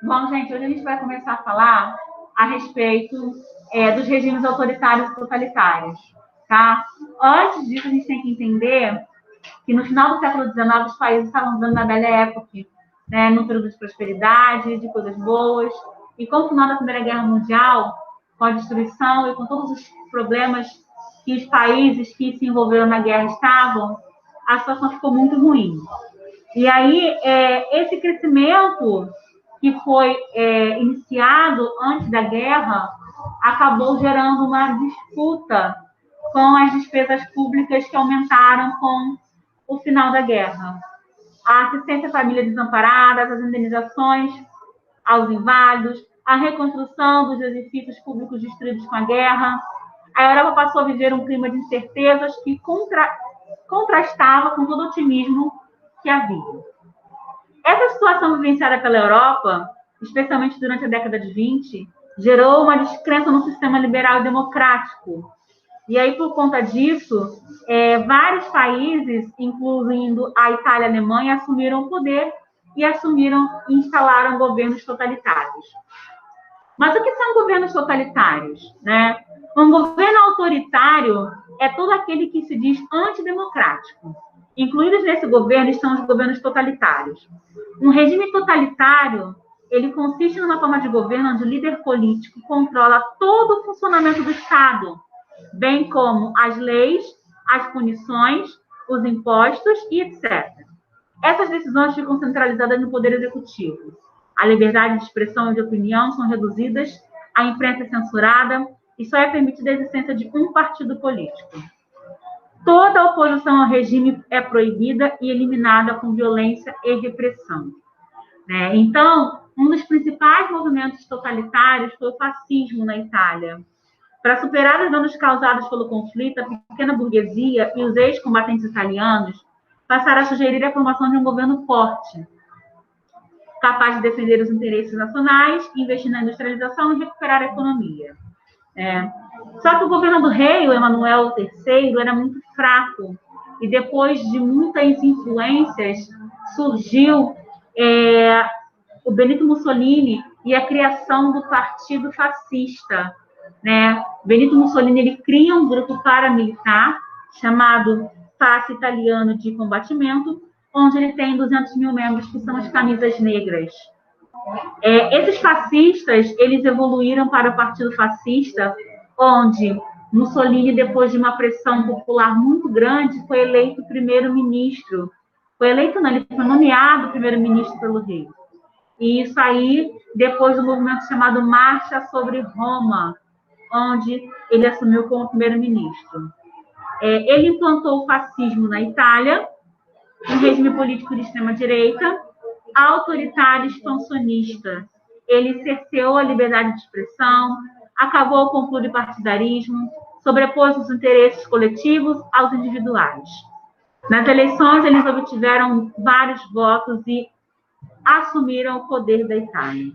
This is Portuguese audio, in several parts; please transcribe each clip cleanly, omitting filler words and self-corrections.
Bom, gente, hoje a gente vai começar a falar a respeito dos regimes autoritários e totalitários, tá? Antes disso, a gente tem que entender que no final do século XIX os países estavam vivendo na Belle Époque, né, num período de prosperidade, de coisas boas, e com o final da Primeira Guerra Mundial, com a destruição e com todos os problemas que os países que se envolveram na guerra estavam, a situação ficou muito ruim. E aí, esse crescimento que foi iniciado antes da guerra acabou gerando uma disputa com as despesas públicas que aumentaram com o final da guerra. A assistência à família desamparada, as indenizações aos inválidos, a reconstrução dos edifícios públicos destruídos com a guerra. A Europa passou a viver um clima de incertezas que contrastava com todo o otimismo que havia. Essa situação vivenciada pela Europa, especialmente durante a década de 20, gerou uma descrença no sistema liberal e democrático. E aí, por conta disso, vários países, incluindo a Itália e a Alemanha, assumiram o poder e instalaram governos totalitários. Mas o que são governos totalitários, né? Um governo autoritário é todo aquele que se diz antidemocrático. Incluídos nesse governo estão os governos totalitários. Um regime totalitário, ele consiste numa forma de governo onde o líder político controla todo o funcionamento do Estado, bem como as leis, as punições, os impostos e etc. Essas decisões ficam centralizadas no poder executivo. A liberdade de expressão e de opinião são reduzidas, a imprensa é censurada e só é permitida a existência de um partido político. Toda oposição ao regime é proibida e eliminada com violência e repressão. Então, um dos principais movimentos totalitários foi o fascismo na Itália. Para superar os danos causados pelo conflito, a pequena burguesia e os ex-combatentes italianos passaram a sugerir a formação de um governo forte, capaz de defender os interesses nacionais, investir na industrialização e recuperar a economia. Só que o governo do rei, o Emanuel III, era muito fraco. E depois de muitas influências, surgiu o Benito Mussolini e a criação do Partido Fascista. Benito Mussolini ele cria um grupo paramilitar chamado Fasce Italiano de Combatimento, onde ele tem 200 mil membros, que são as camisas negras. Esses fascistas, eles evoluíram para o Partido Fascista, onde Mussolini, depois de uma pressão popular muito grande, foi eleito primeiro-ministro. Foi eleito, não, ele foi nomeado primeiro-ministro pelo rei. E isso aí, depois do movimento chamado Marcha sobre Roma, onde ele assumiu como primeiro-ministro. Ele implantou o fascismo na Itália, um regime político de extrema-direita, autoritário expansionista. Ele cerceou a liberdade de expressão, acabou com o pluripartidarismo, sobrepôs os interesses coletivos aos individuais. Nas eleições, eles obtiveram vários votos e assumiram o poder da Itália.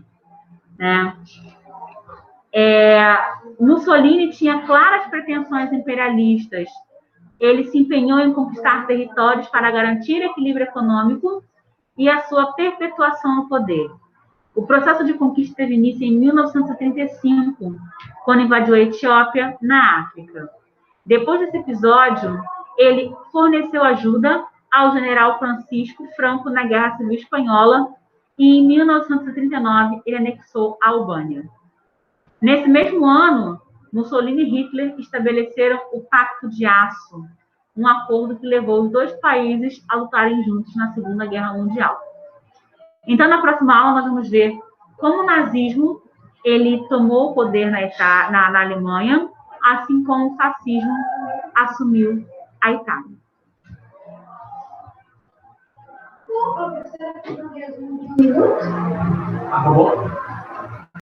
Mussolini tinha claras pretensões imperialistas. Ele se empenhou em conquistar territórios para garantir equilíbrio econômico e a sua perpetuação no poder. O processo de conquista teve início em 1935, quando invadiu a Etiópia, na África. Depois desse episódio, ele forneceu ajuda ao general Francisco Franco na Guerra Civil Espanhola e, em 1939, ele anexou a Albânia. Nesse mesmo ano, Mussolini e Hitler estabeleceram o Pacto de Aço, um acordo que levou os dois países a lutarem juntos na Segunda Guerra Mundial. Então, na próxima aula, nós vamos ver como o nazismo ele tomou o poder na Alemanha, assim como o fascismo assumiu a Itália. Acabou?